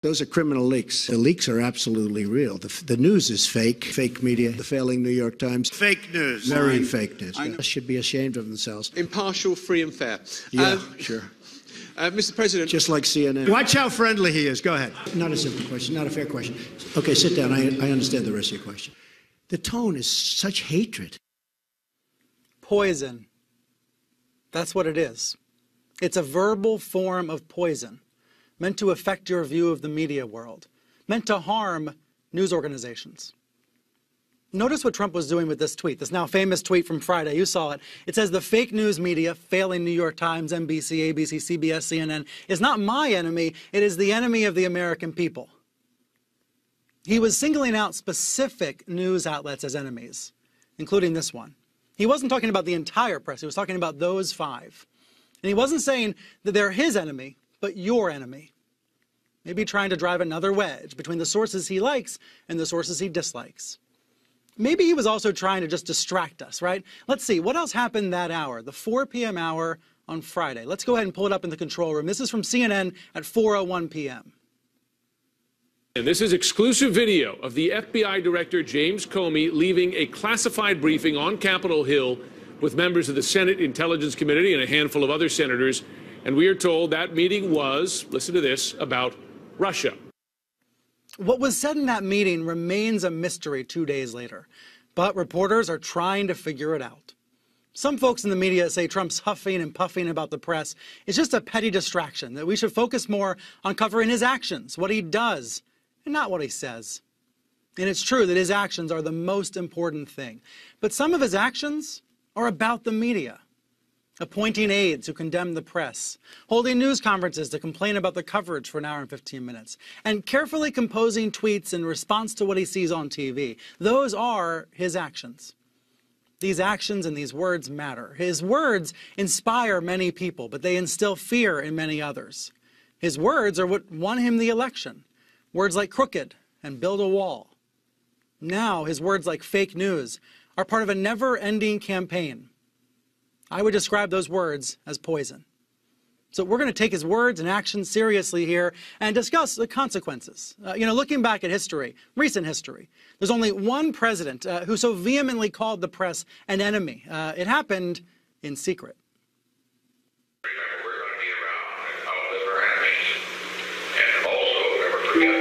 Those are criminal leaks. The leaks are absolutely real. The news is fake media, the failing New York Times. Fake news. Very fake news. They should be ashamed of themselves. Impartial, free and fair. Yeah, sure. Mr. President. Just like CNN. Watch how friendly he is. Go ahead. Not a simple question, not a fair question. Okay, sit down. I understand the rest of your question. The tone is such hatred. Poison. That's what it is. It's a verbal form of poison, meant to affect your view of the media world, meant to harm news organizations. Notice what Trump was doing with this tweet, this now famous tweet from Friday. You saw it. It says the fake news media, failing New York Times, NBC, ABC, CBS, CNN, is not my enemy. It is the enemy of the American people. He was singling out specific news outlets as enemies, including this one. He wasn't talking about the entire press. He was talking about those 5. And he wasn't saying that they're his enemy, but your enemy. Maybe trying to drive another wedge between the sources he likes and the sources he dislikes. Maybe he was also trying to just distract us, right? Let's see, what else happened that hour, the 4 p.m. hour on Friday? Let's go ahead and pull it up in the control room. This is from CNN at 4:01 p.m. And this is exclusive video of the FBI Director James Comey leaving a classified briefing on Capitol Hill with members of the Senate Intelligence Committee and a handful of other senators. And we are told that meeting was, listen to this, about Russia. What was said in that meeting remains a mystery 2 days later, but reporters are trying to figure it out. Some folks in the media say Trump's huffing and puffing about the press is just a petty distraction, that we should focus more on covering his actions, what he does, and not what he says. And it's true that his actions are the most important thing, but some of his actions are about the media. Appointing aides who condemn the press, holding news conferences to complain about the coverage for an hour and 15 minutes, and carefully composing tweets in response to what he sees on TV. Those are his actions. These actions and these words matter. His words inspire many people, but they instill fear in many others. His words are what won him the election. Words like crooked and build a wall. Now his words like fake news are part of a never-ending campaign. I would describe those words as poison. So we're going to take his words and actions seriously here and discuss the consequences. Looking back at history, recent history, there's only one president who so vehemently called the press an enemy. It happened in secret. Remember, we're going to be around and outlive our enemies. And also, never forget,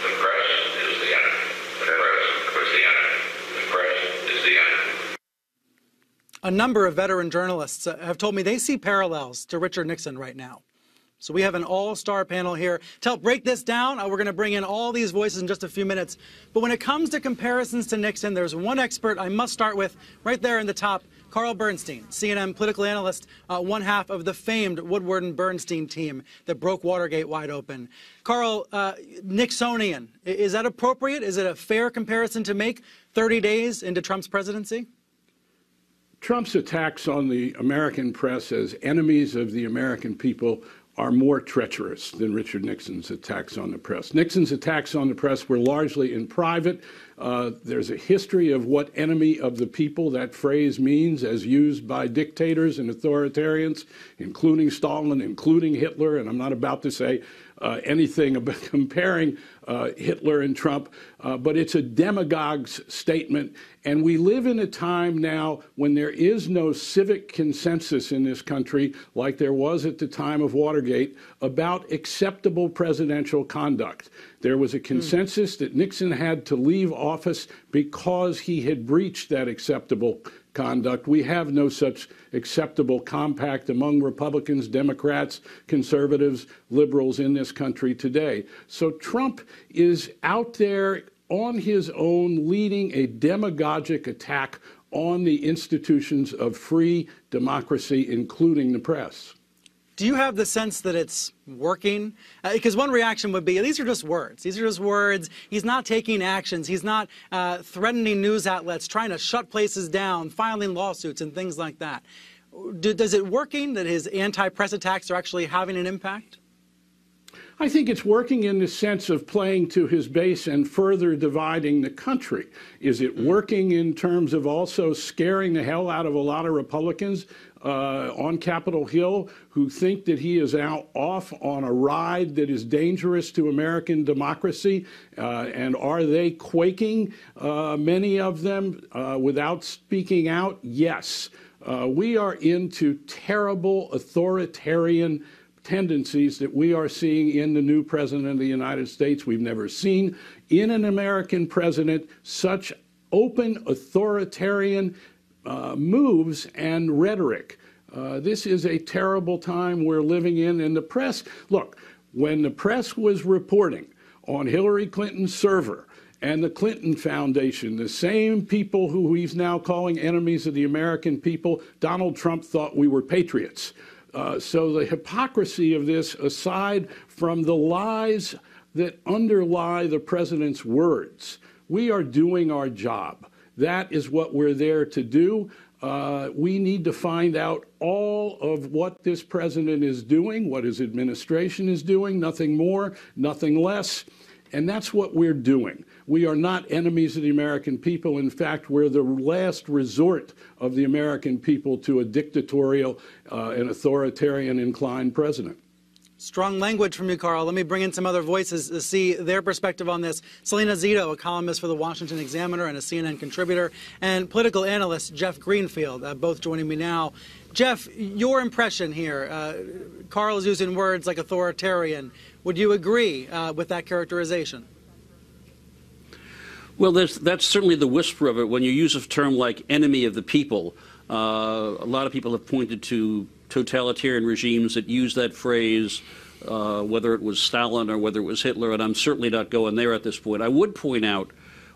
the press is the enemy. The press is the enemy. The press is the enemy. A number of veteran journalists have told me they see parallels to Richard Nixon right now. So we have an all-star panel here. To help break this down, we're going to bring in all these voices in just a few minutes. But when it comes to comparisons to Nixon, there's one expert I must start with right there in the top, Carl Bernstein, CNN political analyst, one half of the famed Woodward and Bernstein team that broke Watergate wide open. Carl, Nixonian, is that appropriate? Is it a fair comparison to make 30 days into Trump's presidency? Trump's attacks on the American press as enemies of the American people are more treacherous than Richard Nixon's attacks on the press. Nixon's attacks on the press were largely in private. There's a history of what enemy of the people that phrase means as used by dictators and authoritarians, including Stalin, including Hitler, and I'm not about to say anything about comparing Hitler and Trump, but it's a demagogue's statement. And we live in a time now when there is no civic consensus in this country, like there was at the time of Watergate, about acceptable presidential conduct. There was a consensus that Nixon had to leave office because he had breached that acceptable conduct. We have no such acceptable compact among Republicans, Democrats, conservatives, liberals in this country today. So Trump is out there on his own leading a demagogic attack on the institutions of free democracy, including the press. Do you have the sense that it's working? Because one reaction would be, these are just words. These are just words. He's not taking actions. He's not threatening news outlets, trying to shut places down, filing lawsuits and things like that. Does it working that his anti-press attacks are actually having an impact? I think it's working in the sense of playing to his base and further dividing the country. Is it working in terms of also scaring the hell out of a lot of Republicans on Capitol Hill who think that he is now off on a ride that is dangerous to American democracy? And are they quaking, many of them, without speaking out? Yes. We are into terrible authoritarian tendencies that we are seeing in the new president of the United States. We've never seen in an American president such open authoritarian moves and rhetoric. This is a terrible time we're living in. And the press, look, when the press was reporting on Hillary Clinton's server and the Clinton Foundation, the same people who he's now calling enemies of the American people, Donald Trump thought we were patriots. So the hypocrisy of this, aside from the lies that underlie the president's words, we are doing our job. That is what we're there to do. We need to find out all of what this president is doing, what his administration is doing, nothing more, nothing less. And that's what we're doing. We are not enemies of the American people. In fact, we're the last resort of the American people to a dictatorial and authoritarian inclined president. Strong language from you, Carl. Let me bring in some other voices to see their perspective on this. Selena Zito, a columnist for the Washington Examiner and a CNN contributor, and political analyst Jeff Greenfield, both joining me now. Jeff, your impression here. Carl is using words like authoritarian. Would you agree with that characterization? Well, that's certainly the whisper of it. When you use a term like enemy of the people, a lot of people have pointed to totalitarian regimes that use that phrase, whether it was Stalin or whether it was Hitler, and I'm certainly not going there at this point. I would point out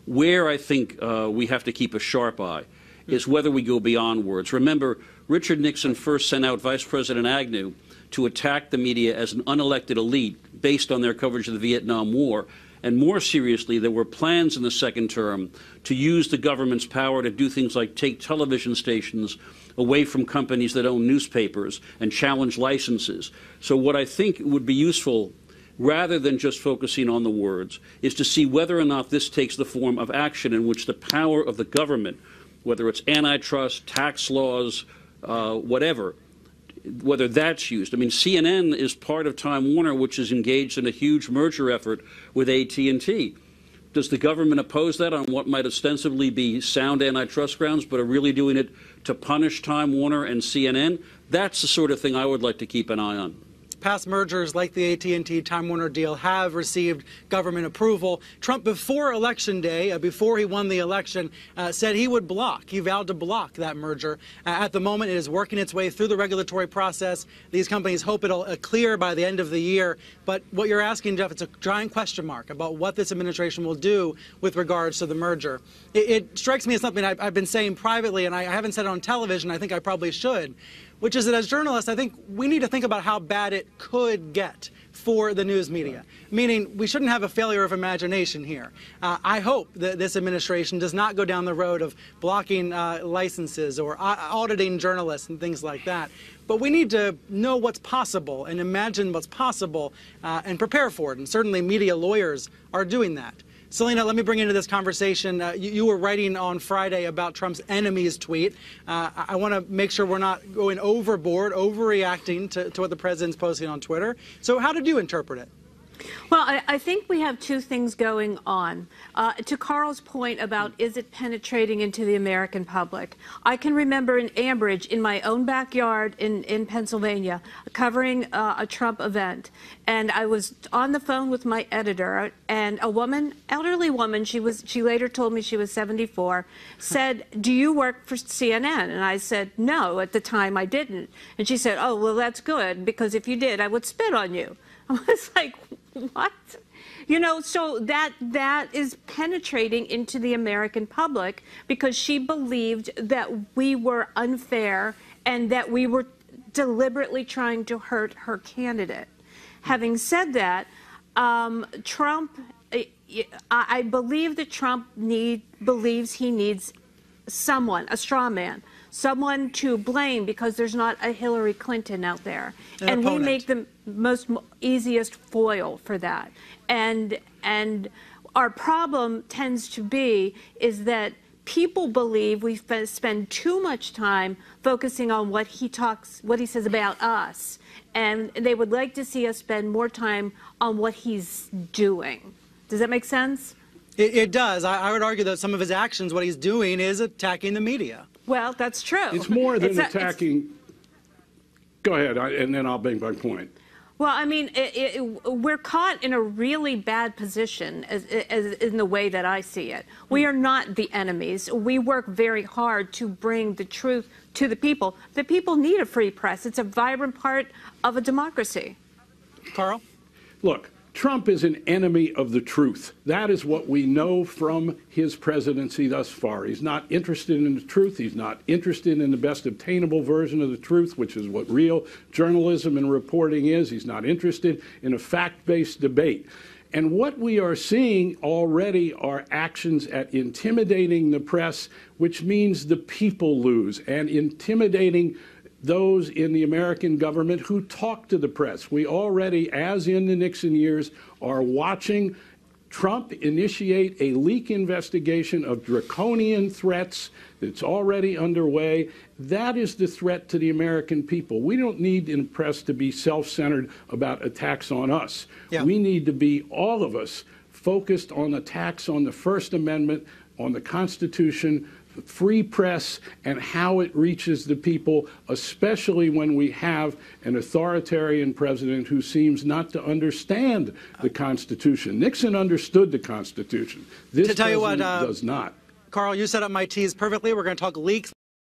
where I think we have to keep a sharp eye is whether we go beyond words. Remember, Richard Nixon first sent out Vice President Agnew to attack the media as an unelected elite based on their coverage of the Vietnam War. And more seriously, there were plans in the second term to use the government's power to do things like take television stations away from companies that own newspapers and challenge licenses. So what I think would be useful, rather than just focusing on the words, is to see whether or not this takes the form of action in which the power of the government, whether it's antitrust, tax laws, whatever, whether that's used. I mean, CNN is part of Time Warner, which is engaged in a huge merger effort with AT&T. Does the government oppose that on what might ostensibly be sound antitrust grounds, but are really doing it to punish Time Warner and CNN? That's the sort of thing I would like to keep an eye on. Past mergers like the AT&T Time Warner deal have received government approval. Trump, before Election Day, before he won the election, said he would block. He vowed to block that merger. At the moment, it is working its way through the regulatory process. These companies hope it'll clear by the end of the year. But what you're asking, Jeff, it's a giant question mark about what this administration will do with regards to the merger. It strikes me as something I've been saying privately, and I haven't said it on television. I think I probably should, which is that as journalists, I think we need to think about how bad it could get for the news media, meaning we shouldn't have a failure of imagination here. I hope that this administration does not go down the road of blocking licenses or auditing journalists and things like that. But we need to know what's possible and imagine what's possible and prepare for it. And certainly media lawyers are doing that. Selena, let me bring into this conversation. You were writing on Friday about Trump's enemies tweet. I want to make sure we're not going overboard, overreacting to what the president's posting on Twitter. So how did you interpret it? Well, I think we have two things going on. To Carl's point about is it penetrating into the American public, I can remember in Ambridge, in my own backyard in Pennsylvania, covering a Trump event. And I was on the phone with my editor, and a woman, elderly woman, she later told me she was 74, said, "Do you work for CNN?" And I said, "No, at the time I didn't." And she said, "Oh, well, that's good, because if you did, I would spit on you." I was like, what? You know, so that is penetrating into the American public because she believed that we were unfair and that we were deliberately trying to hurt her candidate. Having said that, Trump, I believe that Trump believes he needs someone, a straw man, someone to blame because there's not a Hillary Clinton out there. An We opponent. make the easiest foil for that. And our problem tends to be is that people believe we spend too much time focusing on what he says about us, and they would like to see us spend more time on what he's doing. Does that make sense? It does. I would argue that some of his actions, what he's doing, is attacking the media. Well, that's true. It's more than attacking. Go ahead, and then I'll make my point. Well, I mean, we're caught in a really bad position as in the way that I see it. We are not the enemies. We work very hard to bring the truth to the people. The people need a free press. It's a vibrant part of a democracy. Carl? Look, Trump is an enemy of the truth. That is what we know from his presidency thus far. He's not interested in the truth. He's not interested in the best obtainable version of the truth, which is what real journalism and reporting is. He's not interested in a fact-based debate. And what we are seeing already are actions at intimidating the press, which means the people lose, and intimidating those in the American government who talk to the press. We already, as in the Nixon years, are watching Trump initiate a leak investigation of draconian threats that's already underway. That is the threat to the American people. We don't need in the press to be self-centered about attacks on us. Yeah. We need to be, all of us, focused on attacks on the First Amendment, on the Constitution, the free press, and how it reaches the people, especially when we have an authoritarian president who seems not to understand the Constitution. Nixon understood the Constitution. This To tell you what, president does not. Carl, you set up my tease perfectly. We're going to talk leaks.